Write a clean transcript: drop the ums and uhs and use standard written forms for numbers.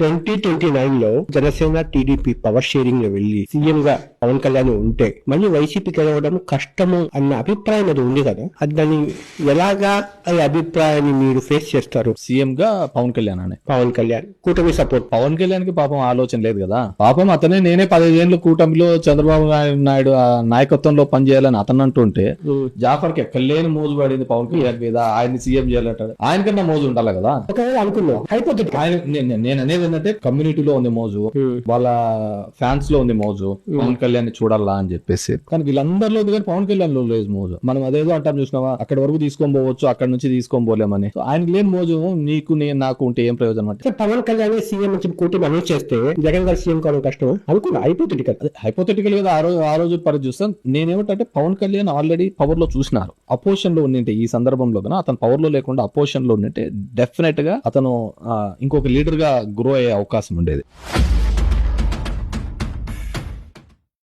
2029 లో Janasena TDP power sharing లో వెళ్లి సీఎం గా పవన్ కళ్యాణ్ ఉంటే మళ్ళీ వైసీపీ గెలవడం కష్టము అన్న అభిప్రాయం అది ఉంది కదా, అది దాన్ని ఎలాగా ఈ అభిప్రాయాన్ని మీరు ఫేస్ చేస్తారు? సీఎం గా పవన్ కళ్యాణ్ అనే పవన్ కళ్యాణ్ కూటమి సపోర్ట్. పవన్ కళ్యాణ్ కి పాపం ఆలోచన లేదు కదా. పాపం నేనే 15 ఏళ్ళు కూటమిలో చంద్రబాబు నాయుడు నాయకత్వంలో పనిచేయాలని అతను అంటుంటే జాఫర్ కి ఎక్కడ లేని మోజు పడింది పవన్ కళ్యాణ్ మీద. ఆయన్ని సీఎం చేయాలంటాడు. ఆయనకన్నా మోజు ఉండాలి కదా. అనుకున్నాం నేను అనేది ఏంటంటే కమ్యూనిటీలో ఉంది మోజు, వాళ్ళ ఫ్యాన్స్ లో ఉంది మోజు, పవన్ కళ్యాణ్ చూడాలా అని చెప్పేసి. కానీ వీళ్ళందరిలో కానీ పవన్ కళ్యాణ్ లో లేదు మోజు. మనం అదేదో అంటాం చూసినావా, అక్కడ వరకు తీసుకొని పోవచ్చు, అక్కడ నుంచి తీసుకొని పోలేమని. ఆయనకి లేని మోజు నీకు నాకు ఉంటే ఏం ప్రయోజనం అంటే. పవన్ కళ్యాణ్ సీఎం కూటమి అనౌన్స్ చేస్తే జగన్ గారు సీఎం కావడం కష్టం అనుకున్నా. హైపోథెటికల్ గా ఆ రోజు పరిస్థితి చూస్తాను. నేనేమిటంటే పవన్ కళ్యాణ్ ఆల్రెడీ పవర్ లో చూసినారు. అపోజిషన్ లో ఉండింటే ఈ సందర్భంలో కన్నా అతను పవర్ లో లేకుండా అపోజిషన్ లో ఉండింటే డెఫినెట్ గా అతను ఇంకొక లీడర్ గా గ్రో అయ్యే అవకాశం ఉండేది.